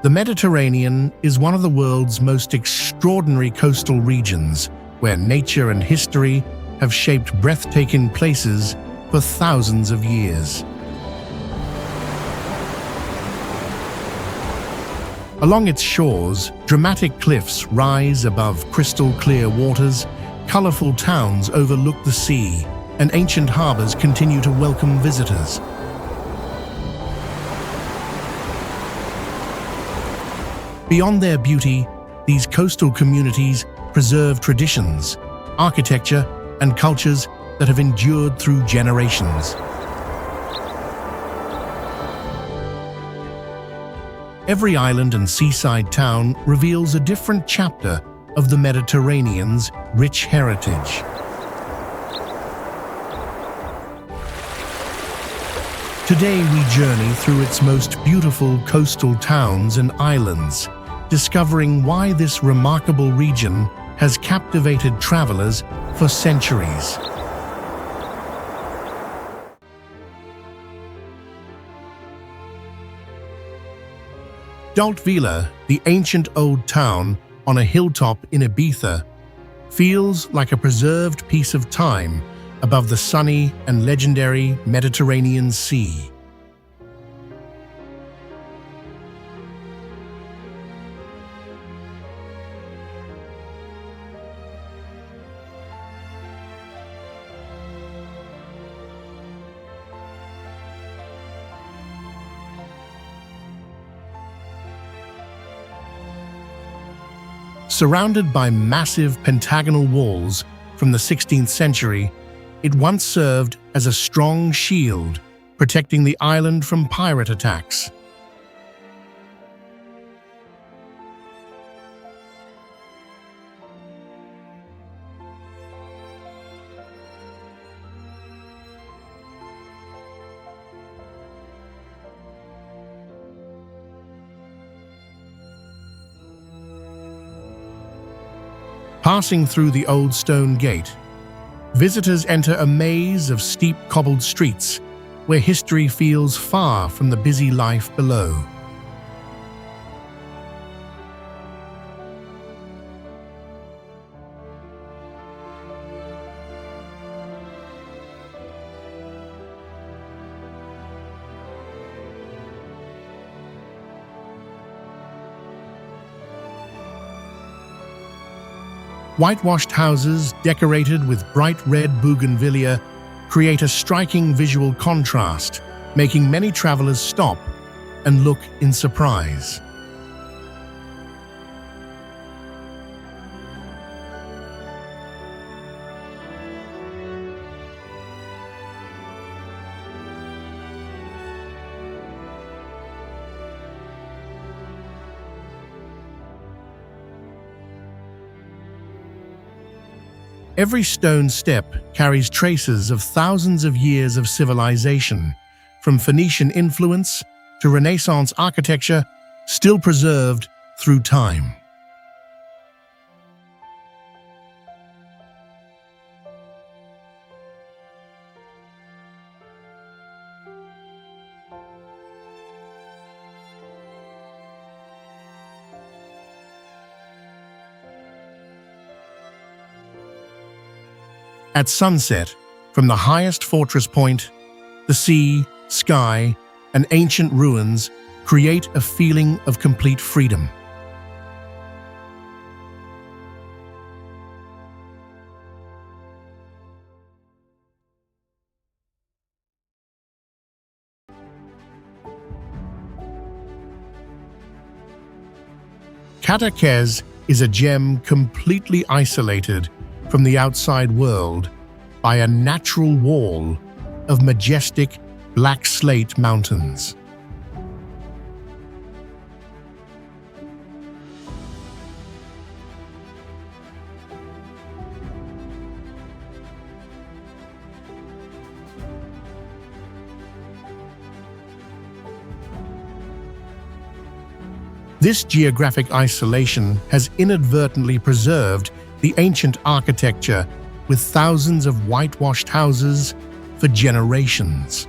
The Mediterranean is one of the world's most extraordinary coastal regions, where nature and history have shaped breathtaking places for thousands of years. Along its shores, dramatic cliffs rise above crystal-clear waters, colorful towns overlook the sea, and ancient harbors continue to welcome visitors. Beyond their beauty, these coastal communities preserve traditions, architecture, and cultures that have endured through generations. Every island and seaside town reveals a different chapter of the Mediterranean's rich heritage. Today we journey through its most beautiful coastal towns and islands, discovering why this remarkable region has captivated travelers for centuries. Dalt Vila, the ancient old town on a hilltop in Ibiza, feels like a preserved piece of time above the sunny and legendary Mediterranean Sea. Surrounded by massive pentagonal walls from the 16th century, it once served as a strong shield, protecting the island from pirate attacks. Passing through the old stone gate, visitors enter a maze of steep cobbled streets where history feels far from the busy life below. Whitewashed houses decorated with bright red bougainvillea create a striking visual contrast, making many travelers stop and look in surprise. Every stone step carries traces of thousands of years of civilization, from Phoenician influence to Renaissance architecture, still preserved through time. At sunset, from the highest fortress point, the sea, sky, and ancient ruins create a feeling of complete freedom. Cadaqués is a gem completely isolated from the outside world by a natural wall of majestic black slate mountains. This geographic isolation has inadvertently preserved the ancient architecture with thousands of whitewashed houses for generations.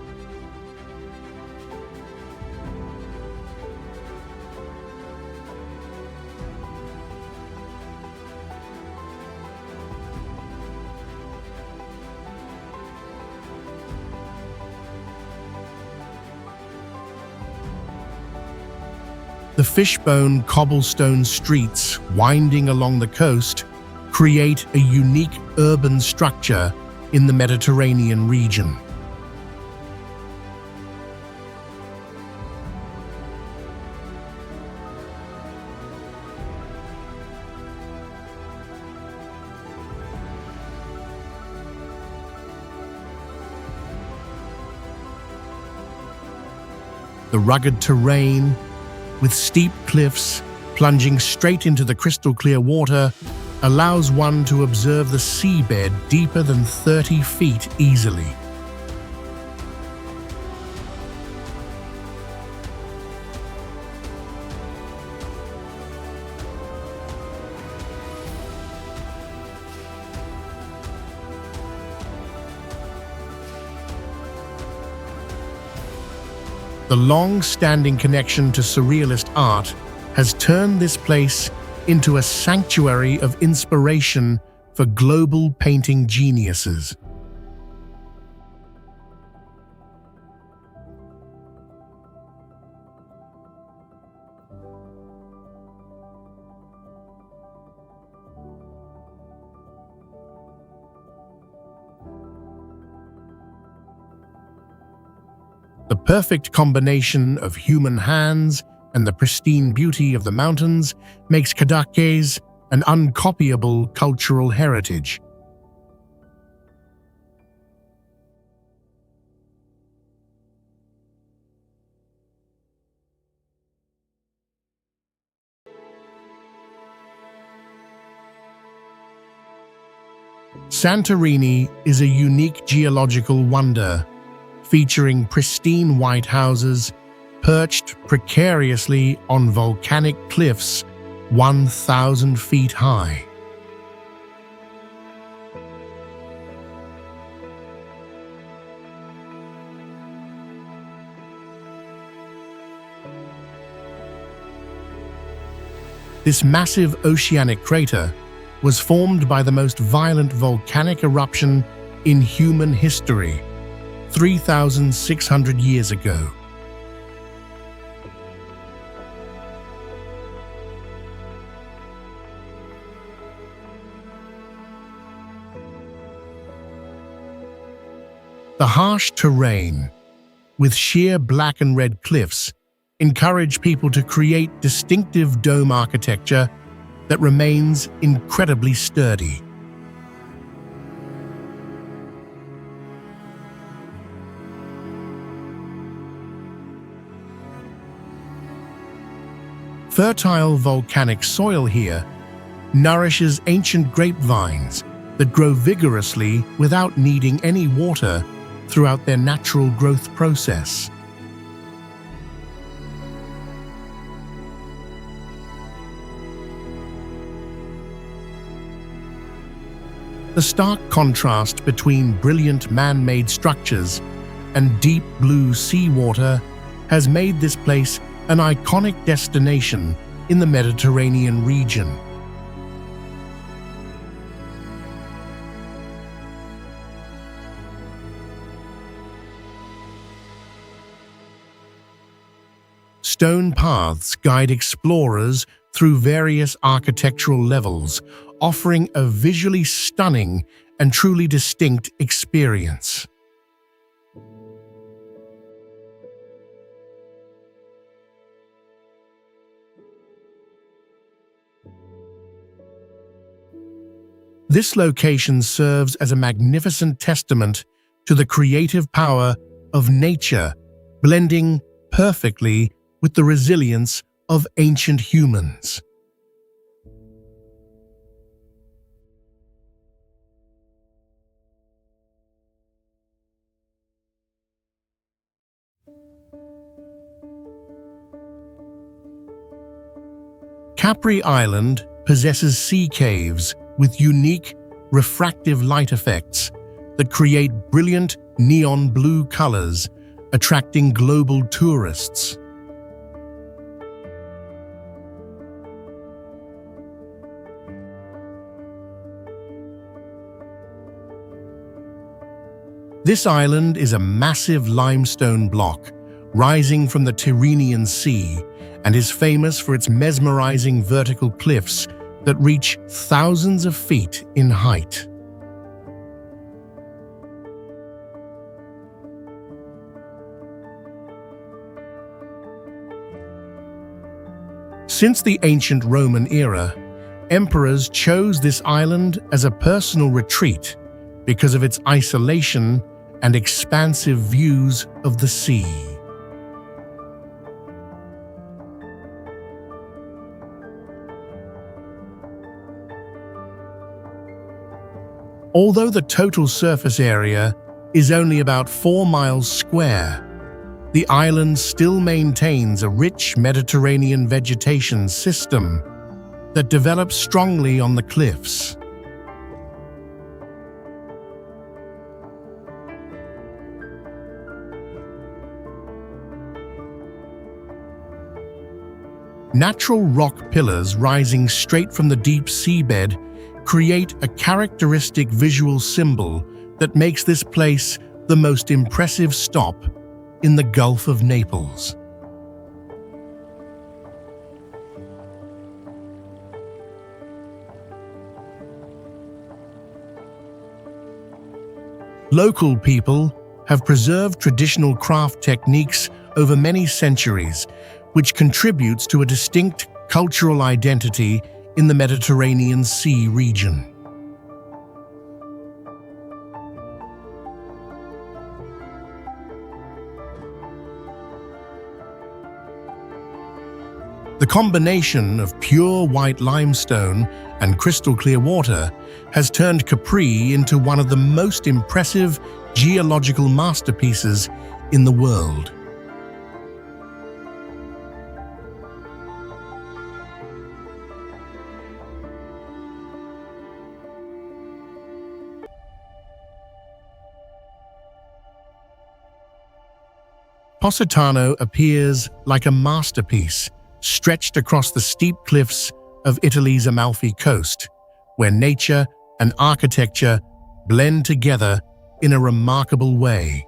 The fishbone cobblestone streets winding along the coast create a unique urban structure in the Mediterranean region. The rugged terrain, with steep cliffs plunging straight into the crystal-clear water, allows one to observe the seabed deeper than 30 feet easily. The long-standing connection to surrealist art has turned this place into a sanctuary of inspiration for global painting geniuses. The perfect combination of human hands and the pristine beauty of the mountains makes Cadaqués an uncopyable cultural heritage. Santorini is a unique geological wonder, featuring pristine white houses perched precariously on volcanic cliffs 1,000 feet high. This massive oceanic crater was formed by the most violent volcanic eruption in human history 3,600 years ago. The harsh terrain, with sheer black and red cliffs, encourage people to create distinctive dome architecture that remains incredibly sturdy. Fertile volcanic soil here nourishes ancient grapevines that grow vigorously without needing any water throughout their natural growth process. The stark contrast between brilliant man-made structures and deep blue seawater has made this place an iconic destination in the Mediterranean region. Stone paths guide explorers through various architectural levels, offering a visually stunning and truly distinct experience. This location serves as a magnificent testament to the creative power of nature, blending perfectly with the resilience of ancient humans. Capri Island possesses sea caves with unique, refractive light effects that create brilliant neon blue colors, attracting global tourists. This island is a massive limestone block rising from the Tyrrhenian Sea, and is famous for its mesmerizing vertical cliffs that reach thousands of feet in height. Since the ancient Roman era, emperors chose this island as a personal retreat because of its isolation and expansive views of the sea. Although the total surface area is only about 4 miles square, the island still maintains a rich Mediterranean vegetation system that develops strongly on the cliffs. Natural rock pillars rising straight from the deep seabed create a characteristic visual symbol that makes this place the most impressive stop in the Gulf of Naples. Local people have preserved traditional craft techniques over many centuries, which contributes to a distinct cultural identity in the Mediterranean Sea region. The combination of pure white limestone and crystal clear water has turned Capri into one of the most impressive geological masterpieces in the world. Positano appears like a masterpiece stretched across the steep cliffs of Italy's Amalfi coast, where nature and architecture blend together in a remarkable way.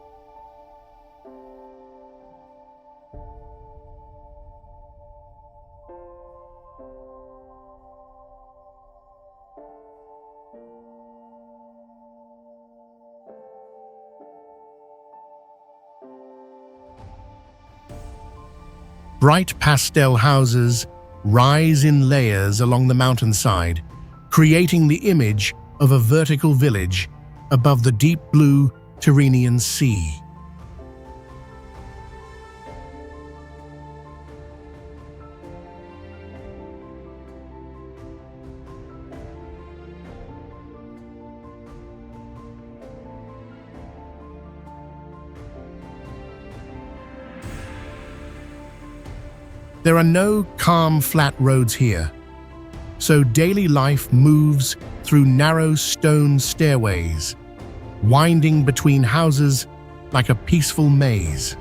Bright pastel houses rise in layers along the mountainside, creating the image of a vertical village above the deep blue Tyrrhenian Sea. There are no calm, flat roads here, so daily life moves through narrow stone stairways, winding between houses like a peaceful maze.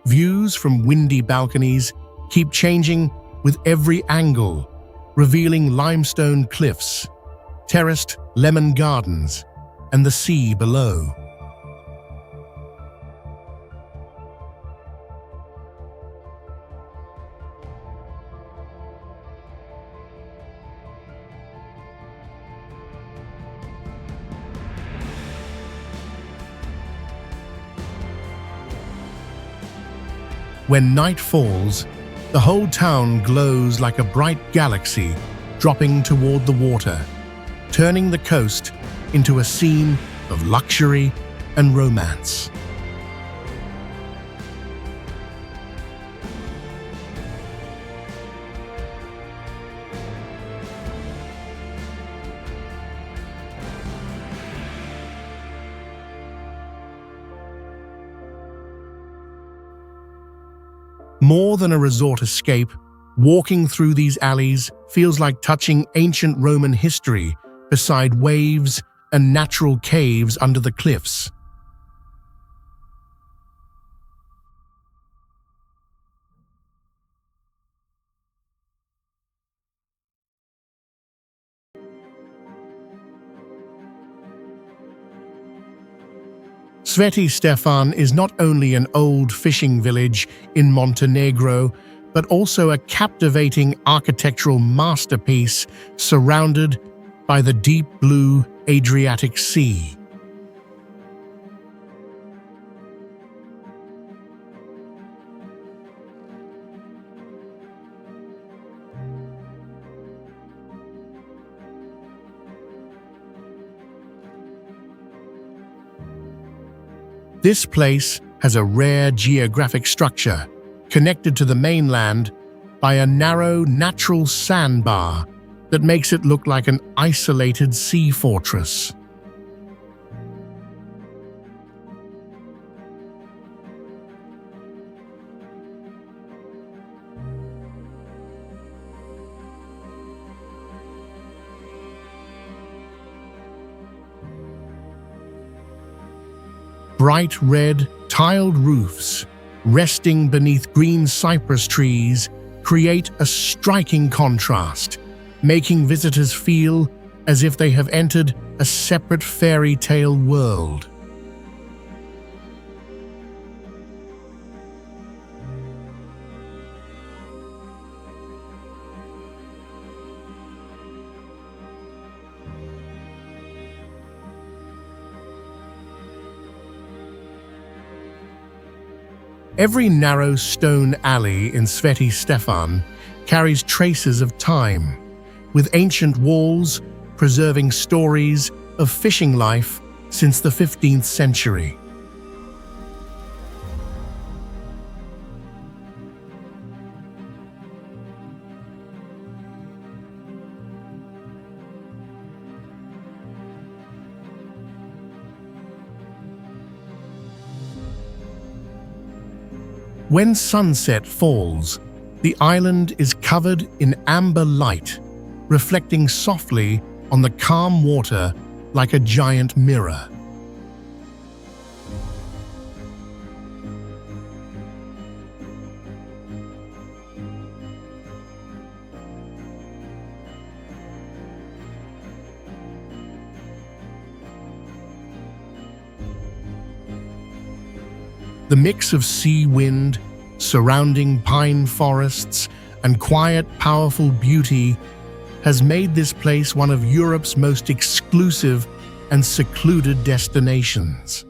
Views from windy balconies keep changing with every angle, revealing limestone cliffs, terraced lemon gardens, and the sea below. When night falls, the whole town glows like a bright galaxy dropping toward the water, turning the coast into a scene of luxury and romance. More than a resort escape, walking through these alleys feels like touching ancient Roman history beside waves and natural caves under the cliffs. Sveti Stefan is not only an old fishing village in Montenegro, but also a captivating architectural masterpiece surrounded by the deep blue Adriatic Sea. This place has a rare geographic structure, connected to the mainland by a narrow natural sandbar that makes it look like an isolated sea fortress. Bright red, tiled roofs, resting beneath green cypress trees, create a striking contrast, making visitors feel as if they have entered a separate fairy tale world. Every narrow stone alley in Sveti Stefan carries traces of time, with ancient walls preserving stories of fishing life since the 15th century. When sunset falls, the island is covered in amber light, reflecting softly on the calm water like a giant mirror. The mix of sea wind, surrounding pine forests, and quiet, powerful beauty has made this place one of Europe's most exclusive and secluded destinations.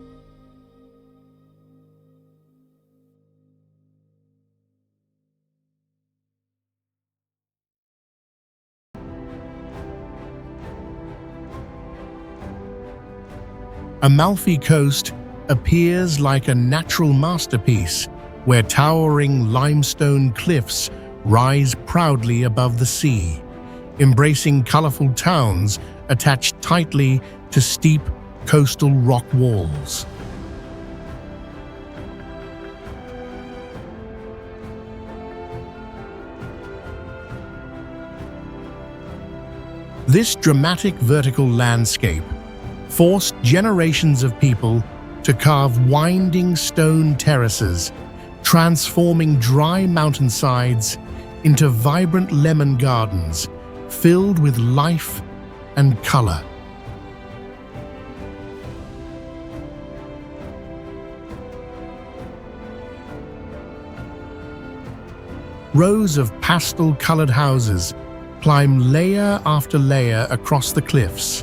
Amalfi Coast appears like a natural masterpiece where towering limestone cliffs rise proudly above the sea, embracing colorful towns attached tightly to steep coastal rock walls. This dramatic vertical landscape forced generations of people to carve winding stone terraces, transforming dry mountainsides into vibrant lemon gardens filled with life and color. Rows of pastel-colored houses climb layer after layer across the cliffs,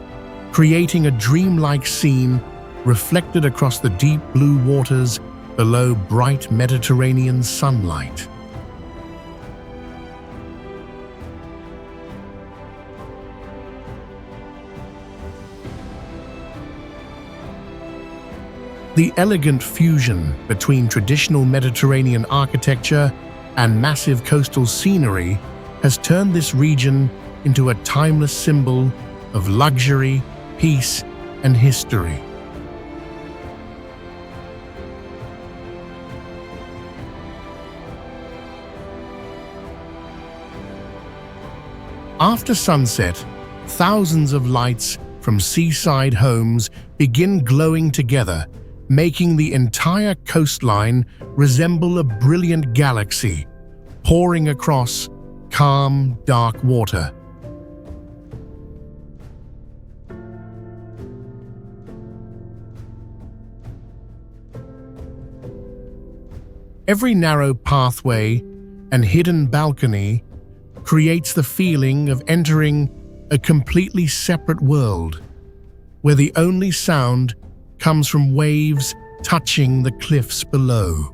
creating a dreamlike scene reflected across the deep blue waters below bright Mediterranean sunlight. The elegant fusion between traditional Mediterranean architecture and massive coastal scenery has turned this region into a timeless symbol of luxury, peace, and history. After sunset, thousands of lights from seaside homes begin glowing together, making the entire coastline resemble a brilliant galaxy, pouring across calm, dark water. Every narrow pathway and hidden balcony creates the feeling of entering a completely separate world, where the only sound comes from waves touching the cliffs below.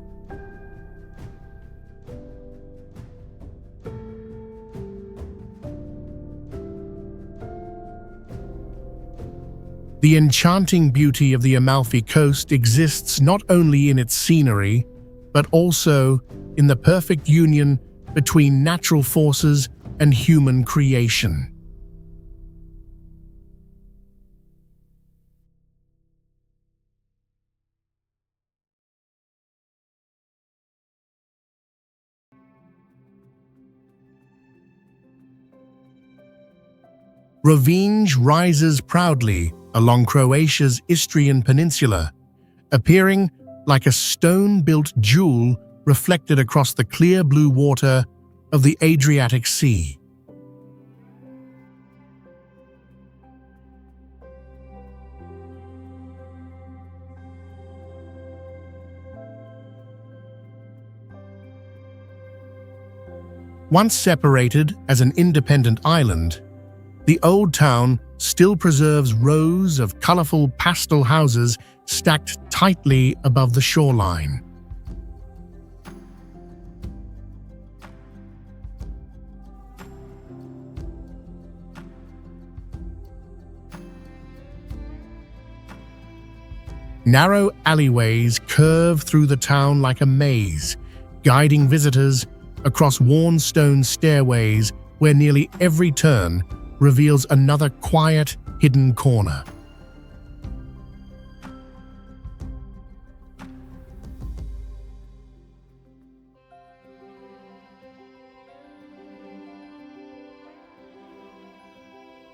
The enchanting beauty of the Amalfi coast exists not only in its scenery, but also in the perfect union between natural forces and human creation. Rovinj rises proudly along Croatia's Istrian peninsula, appearing like a stone-built jewel reflected across the clear blue water of the Adriatic Sea. Once separated as an independent island, the old town still preserves rows of colorful pastel houses stacked tightly above the shoreline. Narrow alleyways curve through the town like a maze, guiding visitors across worn stone stairways where nearly every turn reveals another quiet, hidden corner.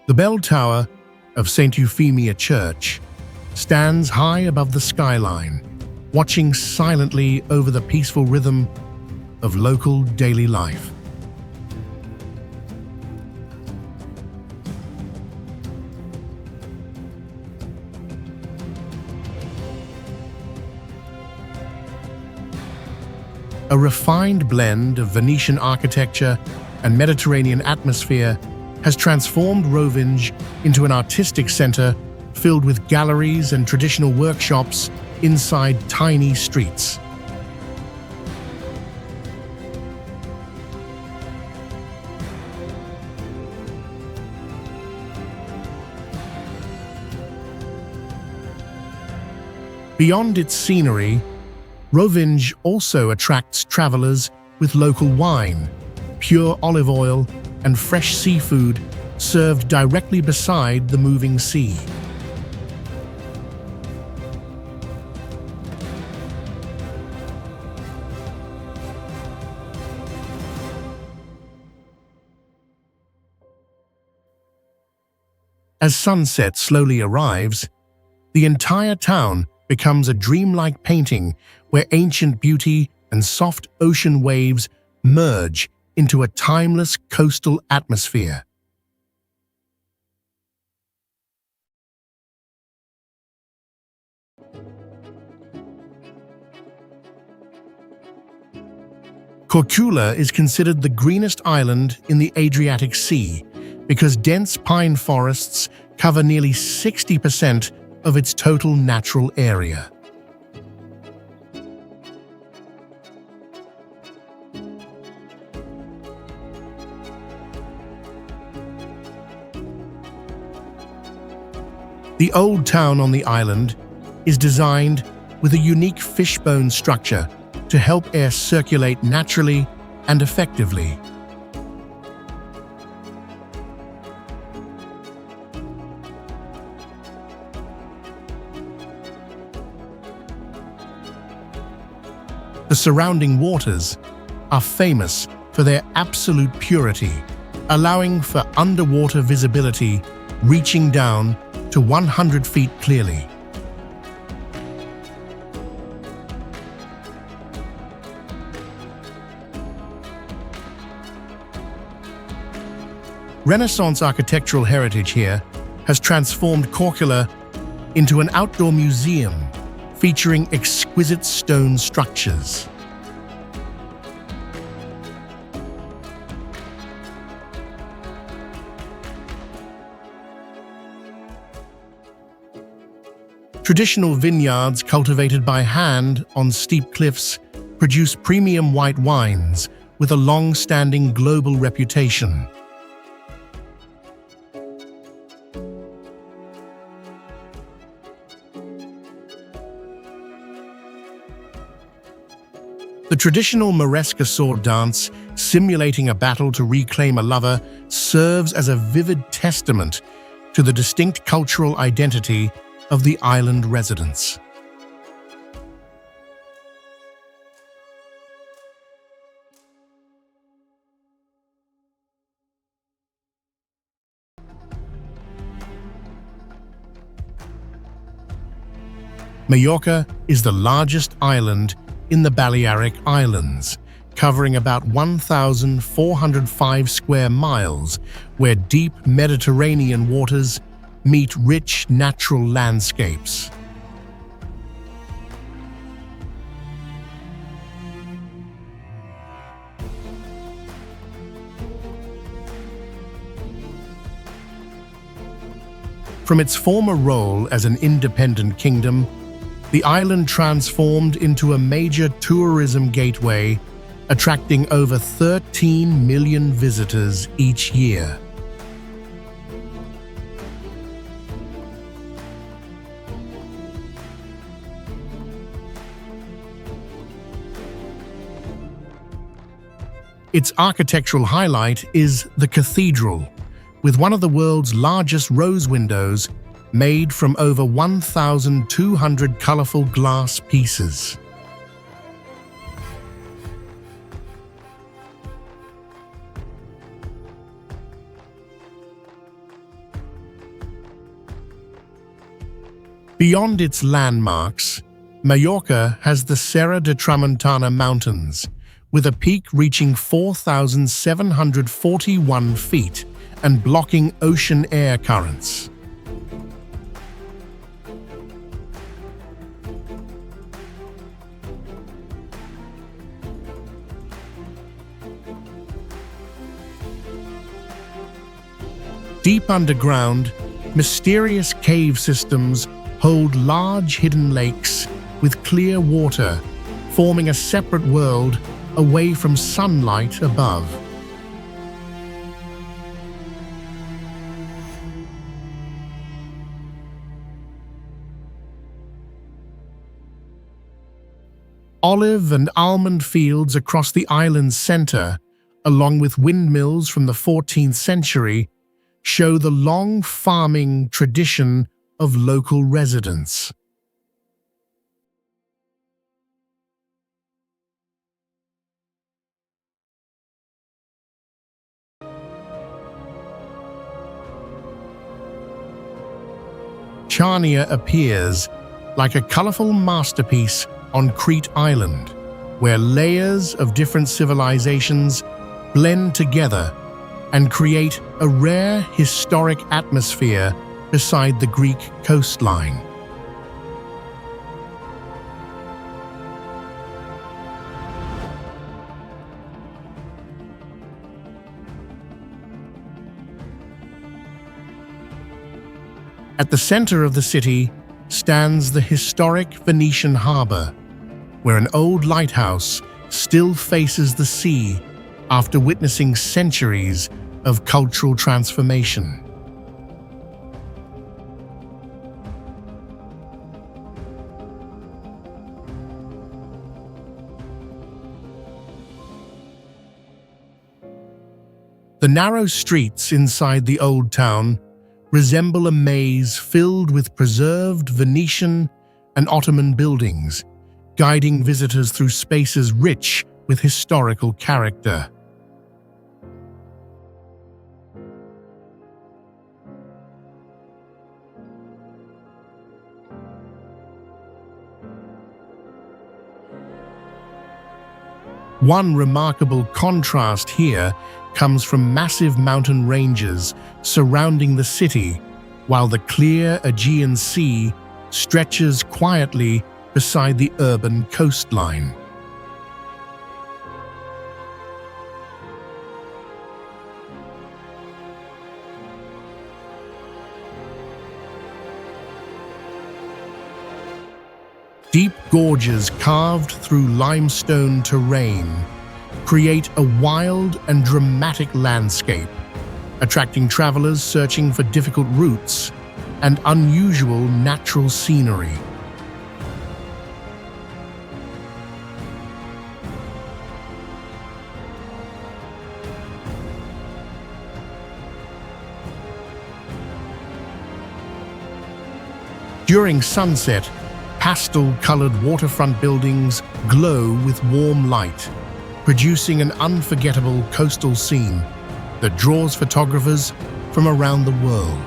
The bell tower of St. Euphemia Church stands high above the skyline, watching silently over the peaceful rhythm of local daily life. A refined blend of Venetian architecture and Mediterranean atmosphere has transformed Rovinj into an artistic center filled with galleries and traditional workshops inside tiny streets. Beyond its scenery, Rovinj also attracts travelers with local wine, pure olive oil, and fresh seafood served directly beside the moving sea. As sunset slowly arrives, the entire town becomes a dreamlike painting where ancient beauty and soft ocean waves merge into a timeless coastal atmosphere. Korčula is considered the greenest island in the Adriatic Sea because dense pine forests cover nearly 60% of its total natural area. The old town on the island is designed with a unique fishbone structure to help air circulate naturally and effectively. The surrounding waters are famous for their absolute purity, allowing for underwater visibility reaching down to 100 feet clearly. Renaissance architectural heritage here has transformed Korčula into an outdoor museum featuring exquisite stone structures. Traditional vineyards cultivated by hand on steep cliffs produce premium white wines with a long-standing global reputation. The traditional Moresca sword dance, simulating a battle to reclaim a lover, serves as a vivid testament to the distinct cultural identity of the island residents. Mallorca is the largest island in the Balearic Islands, covering about 1,405 square miles, where deep Mediterranean waters meet rich natural landscapes. From its former role as an independent kingdom, the island transformed into a major tourism gateway, attracting over 13 million visitors each year. Its architectural highlight is the cathedral, with one of the world's largest rose windows made from over 1,200 colorful glass pieces. Beyond its landmarks, Mallorca has the Serra de Tramuntana Mountains, with a peak reaching 4,741 feet and blocking ocean air currents. Deep underground, mysterious cave systems hold large hidden lakes with clear water, forming a separate world away from sunlight above. Olive and almond fields across the island's center, along with windmills from the 14th century, show the long farming tradition of local residents. Chania appears like a colorful masterpiece on Crete Island, where layers of different civilizations blend together and create a rare historic atmosphere beside the Greek coastline. At the center of the city stands the historic Venetian harbor, where an old lighthouse still faces the sea after witnessing centuries of cultural transformation. The narrow streets inside the old town resemble a maze filled with preserved Venetian and Ottoman buildings, guiding visitors through spaces rich with historical character. One remarkable contrast here comes from massive mountain ranges surrounding the city, while the clear Aegean Sea stretches quietly beside the urban coastline. Deep gorges carved through limestone terrain create a wild and dramatic landscape, attracting travelers searching for difficult routes and unusual natural scenery. During sunset, pastel-colored waterfront buildings glow with warm light, producing an unforgettable coastal scene that draws photographers from around the world.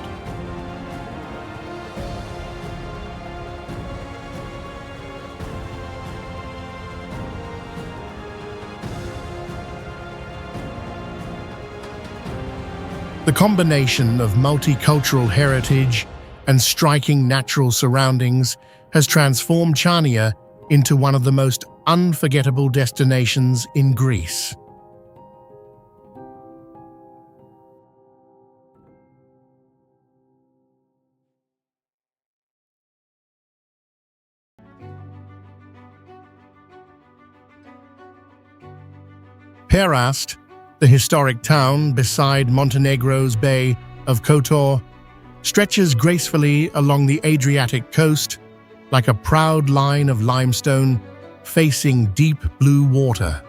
The combination of multicultural heritage and striking natural surroundings has transformed Chania into one of the most unforgettable destinations in Greece. Perast, the historic town beside Montenegro's Bay of Kotor, stretches gracefully along the Adriatic coast like a proud line of limestone facing deep blue water.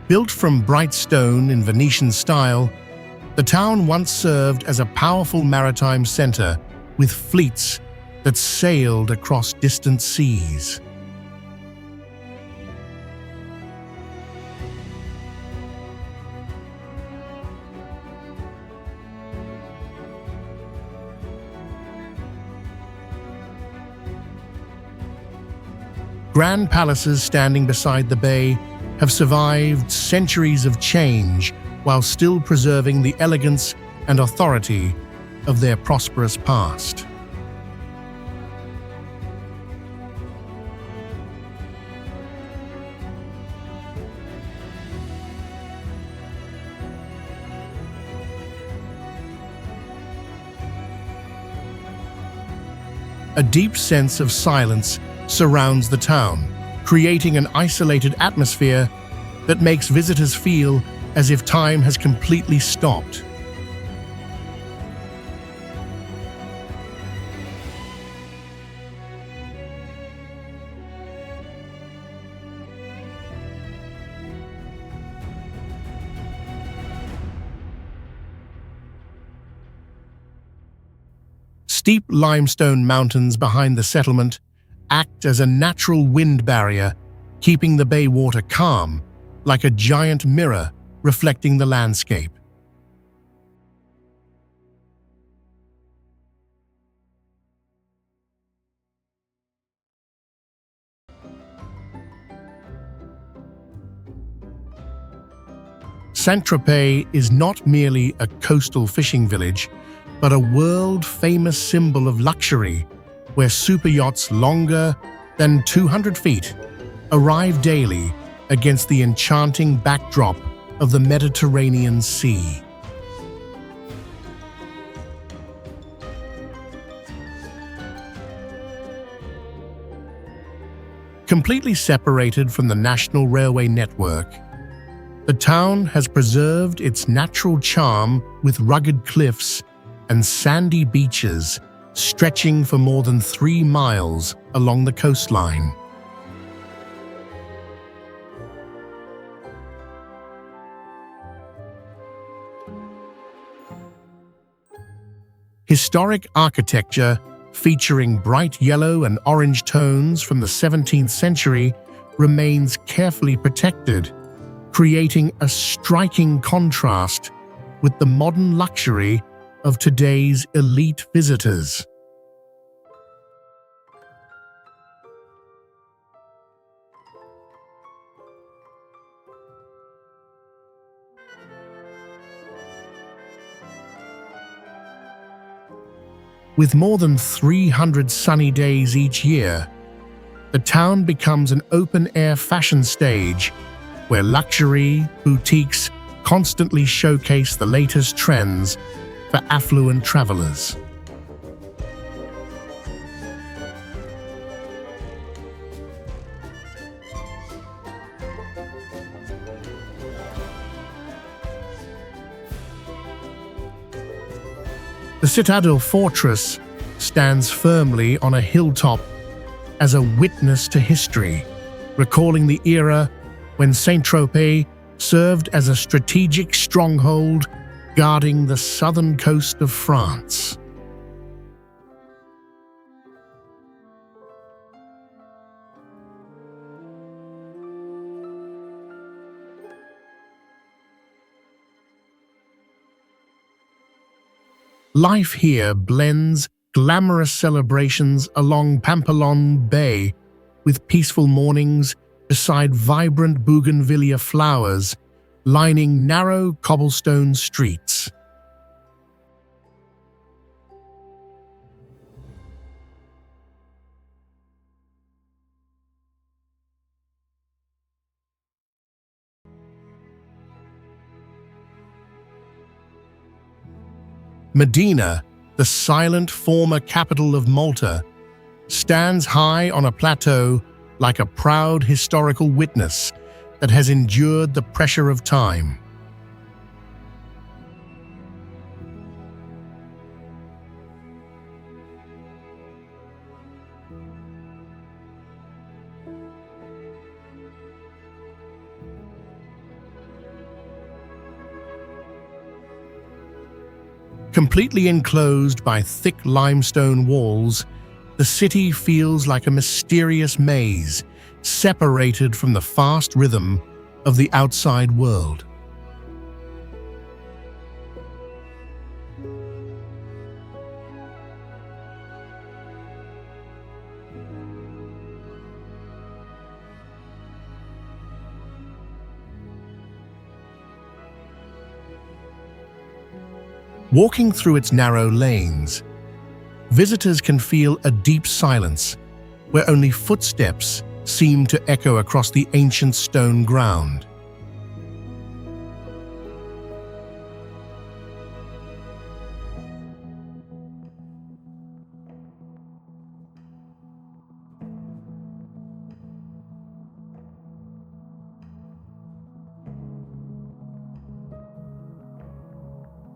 Built from bright stone in Venetian style, the town once served as a powerful maritime center with fleets that sailed across distant seas. Grand palaces standing beside the bay have survived centuries of change while still preserving the elegance and authority of their prosperous past. A deep sense of silence surrounds the town, creating an isolated atmosphere that makes visitors feel as if time has completely stopped. Steep limestone mountains behind the settlement act as a natural wind barrier, keeping the bay water calm, like a giant mirror reflecting the landscape. Saint-Tropez is not merely a coastal fishing village, but a world-famous symbol of luxury, where super yachts longer than 200 feet arrive daily against the enchanting backdrop of the Mediterranean Sea. Completely separated from the national railway network, the town has preserved its natural charm with rugged cliffs and sandy beaches stretching for more than 3 miles along the coastline. Historic architecture featuring bright yellow and orange tones from the 17th century remains carefully protected, creating a striking contrast with the modern luxury of today's elite visitors. With more than 300 sunny days each year, the town becomes an open-air fashion stage where luxury boutiques constantly showcase the latest trends for affluent travelers. The Citadel Fortress stands firmly on a hilltop as a witness to history, recalling the era when Saint-Tropez served as a strategic stronghold guarding the southern coast of France. Life here blends glamorous celebrations along Pampelon Bay with peaceful mornings beside vibrant bougainvillea flowers lining narrow cobblestone streets. Mdina, the silent former capital of Malta, stands high on a plateau like a proud historical witness that has endured the pressure of time. Completely enclosed by thick limestone walls, the city feels like a mysterious maze, separated from the fast rhythm of the outside world. Walking through its narrow lanes, visitors can feel a deep silence where only footsteps seem to echo across the ancient stone ground.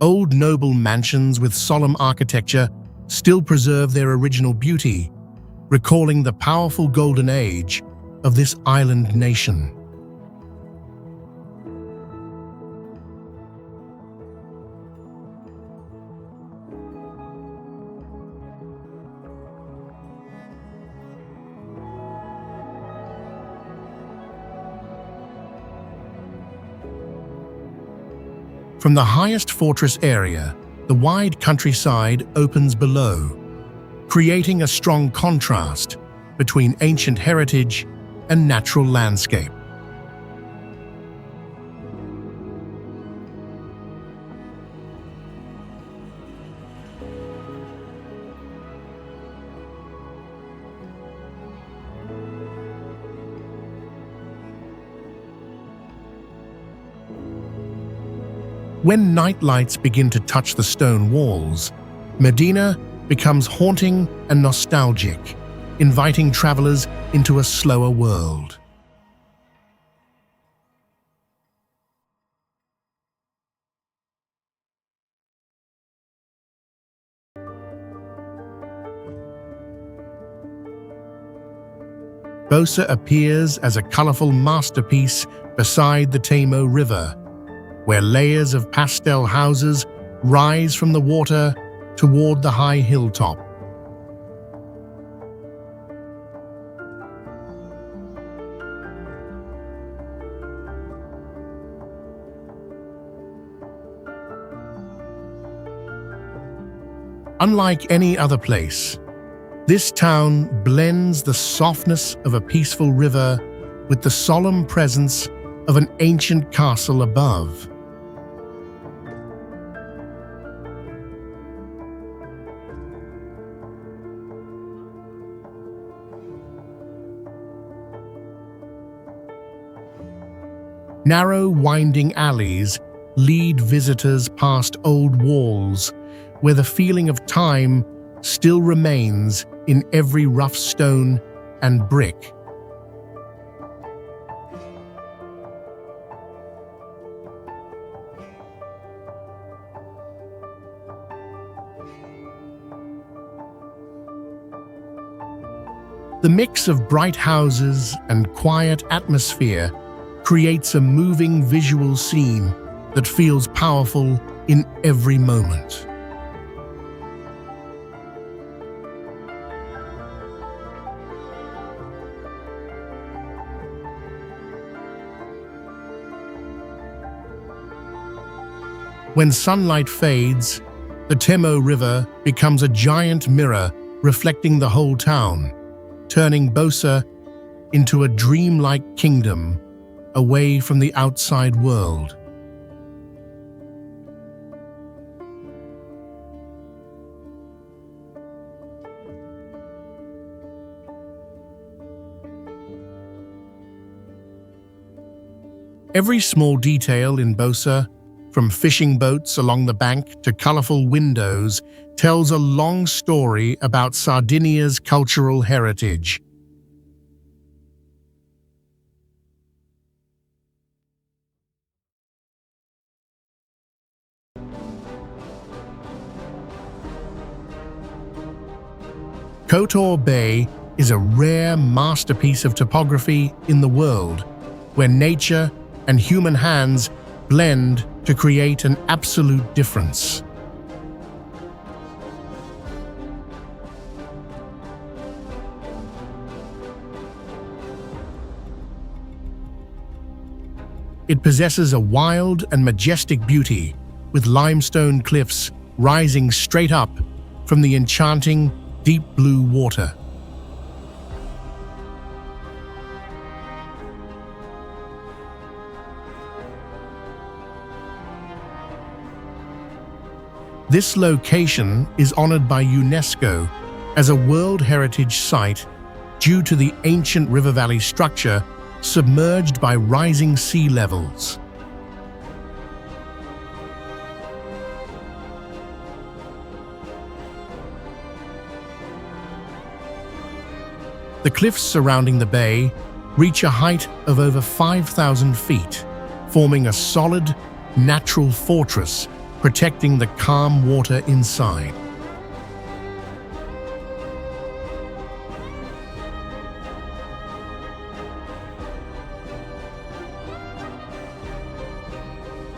Old noble mansions with solemn architecture still preserve their original beauty, recalling the powerful golden age of this island nation. From the highest fortress area, the wide countryside opens below, creating a strong contrast between ancient heritage and natural landscape. When night lights begin to touch the stone walls, Mdina becomes haunting and nostalgic, inviting travelers into a slower world. Bosa appears as a colorful masterpiece beside the Tamo River, where layers of pastel houses rise from the water toward the high hilltop. Unlike any other place, this town blends the softness of a peaceful river with the solemn presence of an ancient castle above. Narrow, winding alleys lead visitors past old walls, where the feeling of time still remains in every rough stone and brick. The mix of bright houses and quiet atmosphere creates a moving visual scene that feels powerful in every moment. When sunlight fades, the Temo River becomes a giant mirror reflecting the whole town, turning Bosa into a dreamlike kingdom away from the outside world. Every small detail in Bosa, from fishing boats along the bank to colorful windows, tells a long story about Sardinia's cultural heritage. Kotor Bay is a rare masterpiece of topography in the world, where nature and human hands blend to create an absolute difference. It possesses a wild and majestic beauty, with limestone cliffs rising straight up from the enchanting deep blue water. This location is honored by UNESCO as a World Heritage Site due to the ancient river valley structure submerged by rising sea levels. The cliffs surrounding the bay reach a height of over 5,000 feet, forming a solid, natural fortress protecting the calm water inside.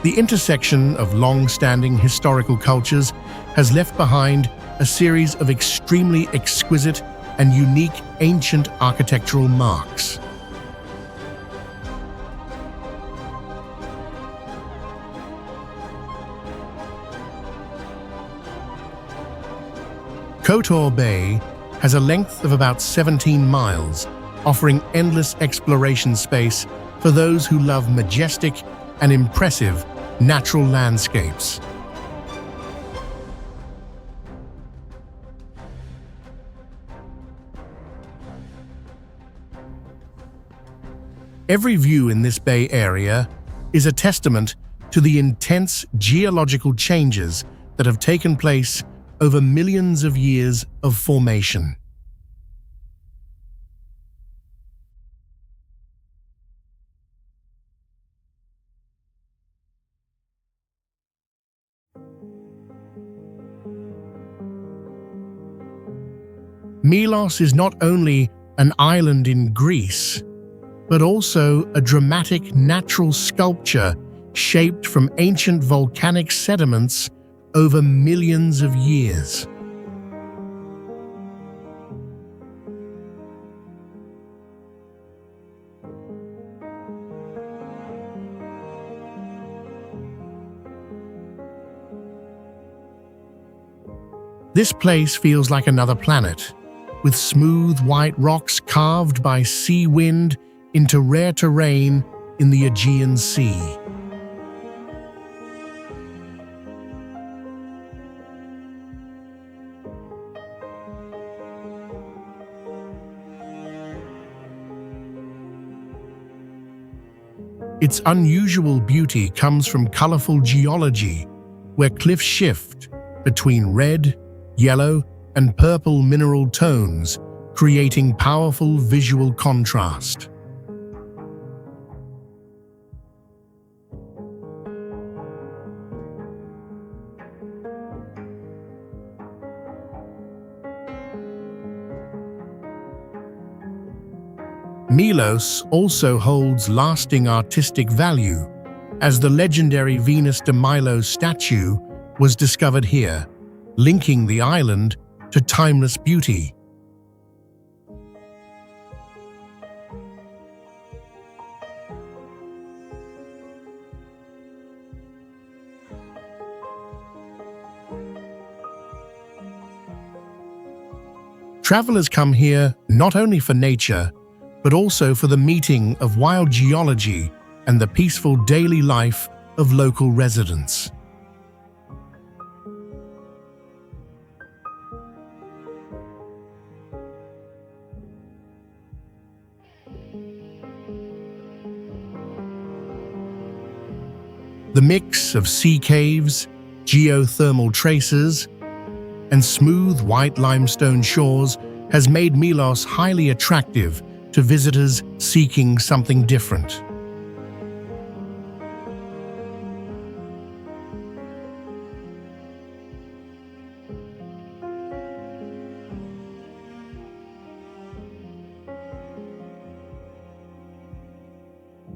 The intersection of long-standing historical cultures has left behind a series of extremely exquisite and unique ancient architectural marks. Kotor Bay has a length of about 17 miles, offering endless exploration space for those who love majestic and impressive natural landscapes. Every view in this bay area is a testament to the intense geological changes that have taken place over millions of years of formation. Milos is not only an island in Greece, but also a dramatic natural sculpture shaped from ancient volcanic sediments over millions of years. This place feels like another planet, with smooth white rocks carved by sea wind into rare terrain in the Aegean Sea. Its unusual beauty comes from colorful geology, where cliffs shift between red, yellow, and purple mineral tones, creating powerful visual contrast. Milos also holds lasting artistic value, as the legendary Venus de Milo statue was discovered here, linking the island to timeless beauty. Travelers come here not only for nature, but also for the meeting of wild geology and the peaceful daily life of local residents. The mix of sea caves, geothermal traces, and smooth white limestone shores has made Milos highly attractive to visitors seeking something different.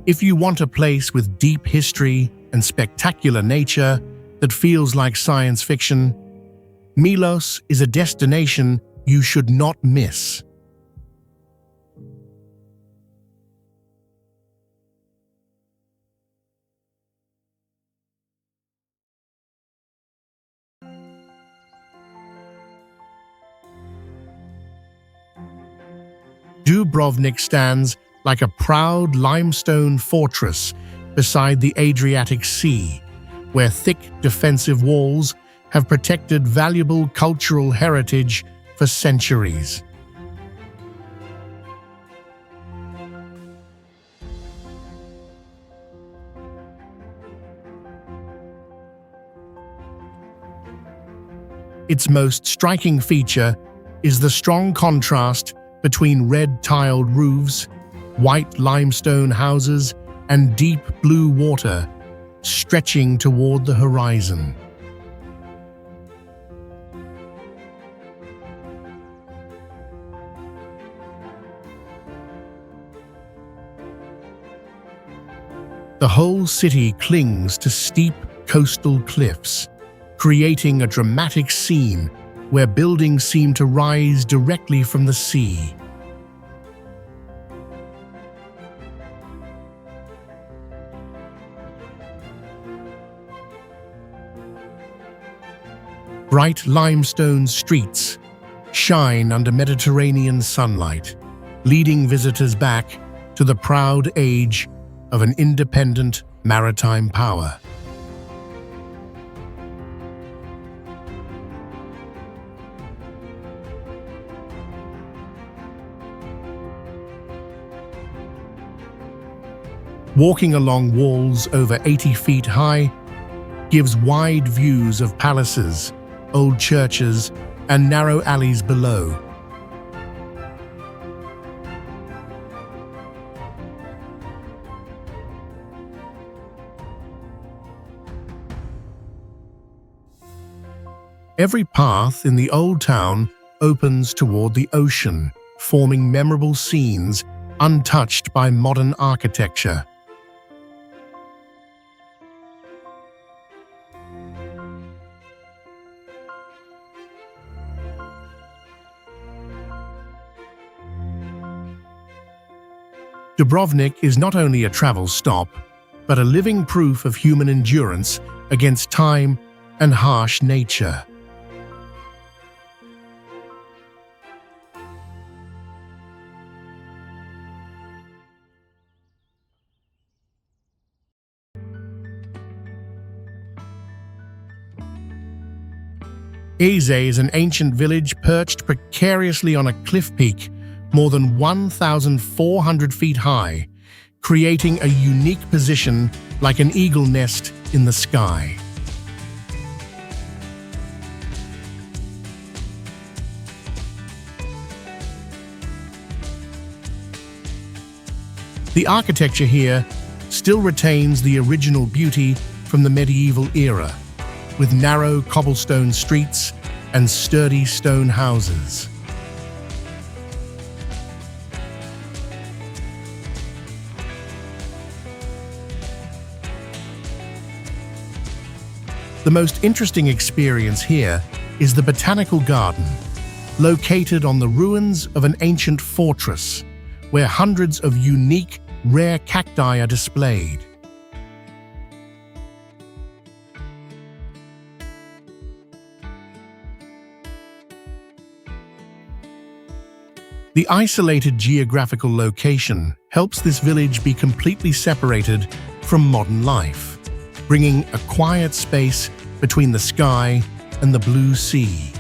If you want a place with deep history and spectacular nature that feels like science fiction, Milos is a destination you should not miss. Dubrovnik stands like a proud limestone fortress beside the Adriatic Sea, where thick defensive walls have protected valuable cultural heritage for centuries. Its most striking feature is the strong contrast between red tiled roofs, white limestone houses, and deep blue water stretching toward the horizon. The whole city clings to steep coastal cliffs, creating a dramatic scene where buildings seem to rise directly from the sea. Bright limestone streets shine under Mediterranean sunlight, leading visitors back to the proud age of an independent maritime power. Walking along walls over 80 feet high gives wide views of palaces, old churches, and narrow alleys below. Every path in the old town opens toward the ocean, forming memorable scenes untouched by modern architecture. Dubrovnik is not only a travel stop, but a living proof of human endurance against time and harsh nature. Eze is an ancient village perched precariously on a cliff peak more than 1,400 feet high, creating a unique position like an eagle nest in the sky. The architecture here still retains the original beauty from the medieval era, with narrow cobblestone streets and sturdy stone houses. The most interesting experience here is the Botanical Garden, located on the ruins of an ancient fortress, where hundreds of unique, rare cacti are displayed. The isolated geographical location helps this village be completely separated from modern life, bringing a quiet space between the sky and the blue sea.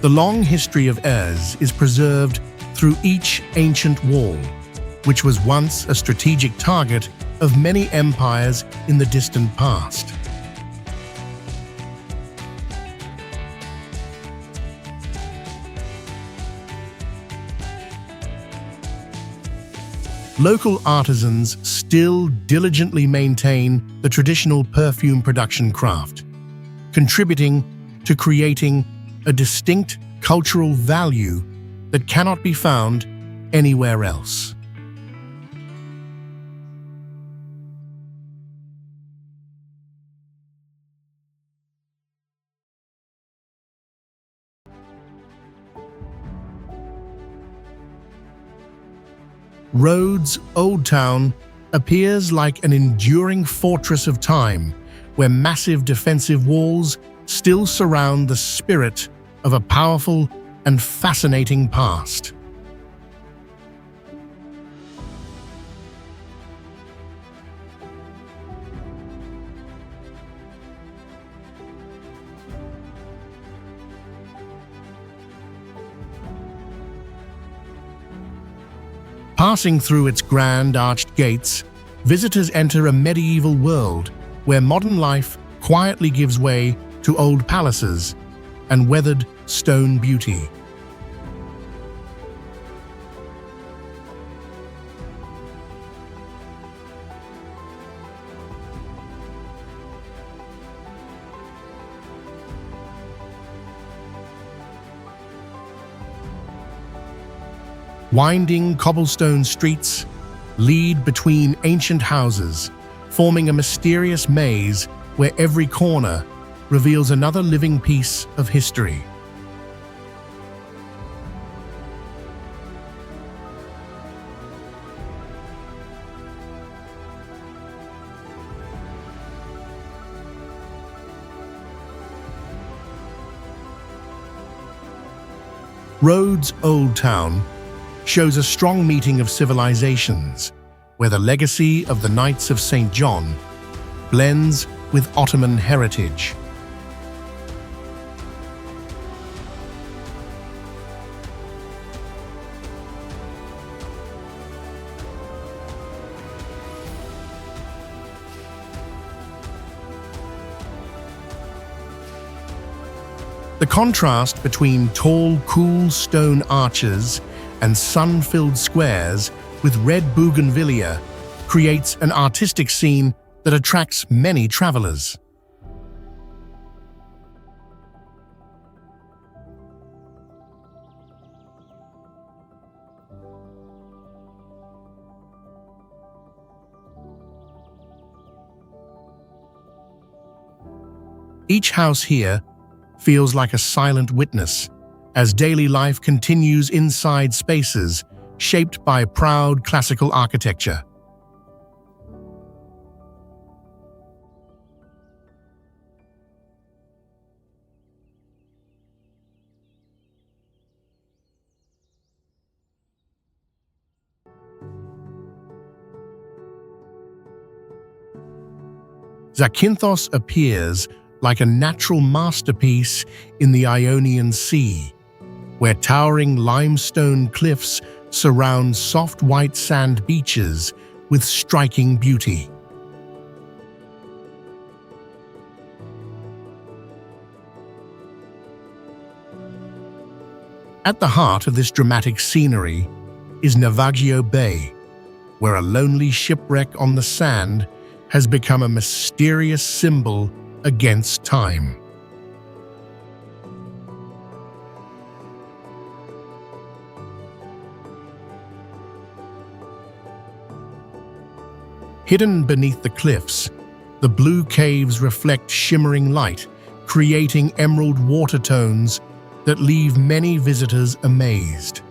The long history of Eze is preserved through each ancient wall, which was once a strategic target of many empires in the distant past. Local artisans still diligently maintain the traditional perfume production craft, contributing to creating a distinct cultural value that cannot be found anywhere else. Rhodes' Old Town appears like an enduring fortress of time, where massive defensive walls still surround the spirit of a powerful and fascinating past. Passing through its grand arched gates, visitors enter a medieval world where modern life quietly gives way to old palaces and weathered stone beauty. Winding cobblestone streets lead between ancient houses, forming a mysterious maze where every corner reveals another living piece of history. Rhodes' Old Town shows a strong meeting of civilizations, where the legacy of the Knights of St. John blends with Ottoman heritage. The contrast between tall, cool stone arches and sun-filled squares with red bougainvillea creates an artistic scene that attracts many travelers. Each house here feels like a silent witness, as daily life continues inside spaces shaped by proud classical architecture. Zakynthos appears like a natural masterpiece in the Ionian Sea, where towering limestone cliffs surround soft white sand beaches with striking beauty. At the heart of this dramatic scenery is Kotor Bay, where a lonely shipwreck on the sand has become a mysterious symbol against time. Hidden beneath the cliffs, the blue caves reflect shimmering light, creating emerald water tones that leave many visitors amazed.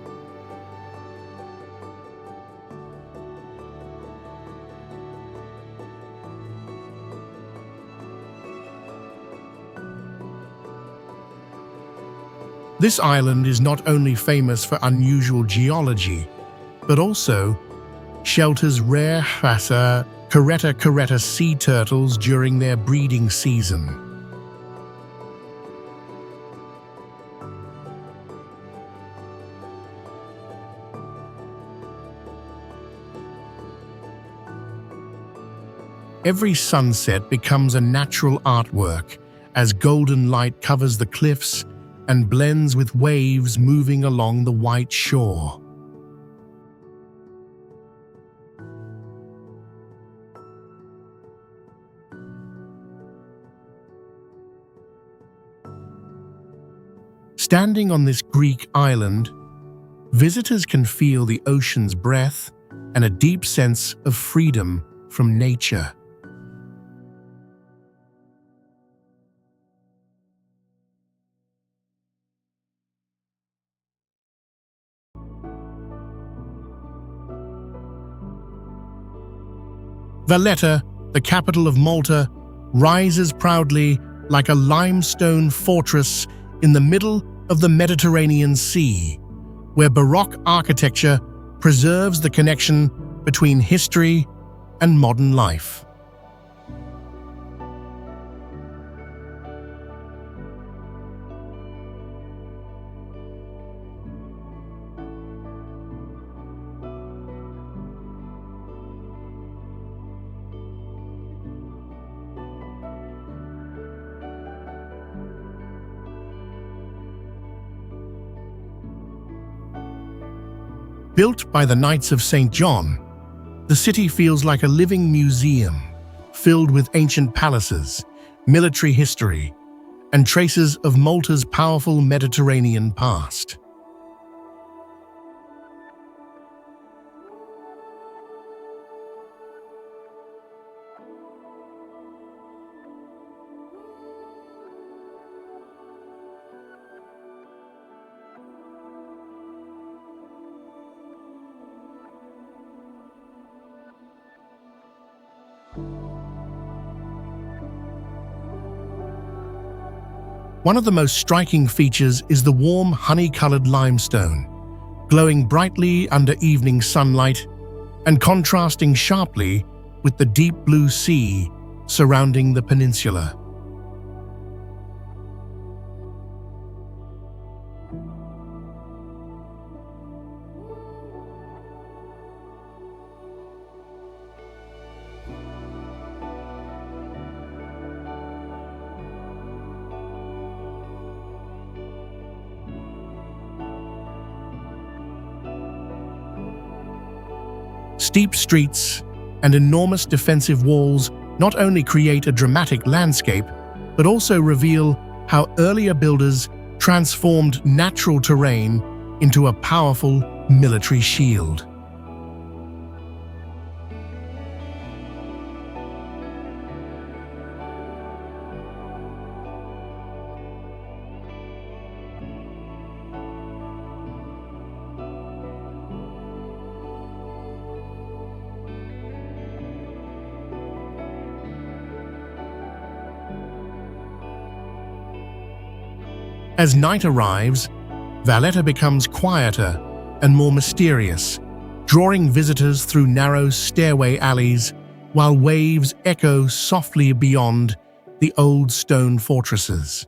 This island is not only famous for unusual geology, but also shelters rare caretta sea turtles during their breeding season. Every sunset becomes a natural artwork as golden light covers the cliffs and blends with waves moving along the white shore. Standing on this Greek island, visitors can feel the ocean's breath and a deep sense of freedom from nature. Valletta, the capital of Malta, rises proudly like a limestone fortress in the middle of the Mediterranean Sea, where Baroque architecture preserves the connection between history and modern life. Built by the Knights of St. John, the city feels like a living museum filled with ancient palaces, military history, and traces of Malta's powerful Mediterranean past. One of the most striking features is the warm, honey-colored limestone, glowing brightly under evening sunlight and contrasting sharply with the deep blue sea surrounding the peninsula. Steep streets and enormous defensive walls not only create a dramatic landscape, but also reveal how earlier builders transformed natural terrain into a powerful military shield. As night arrives, Valletta becomes quieter and more mysterious, drawing visitors through narrow stairway alleys while waves echo softly beyond the old stone fortresses.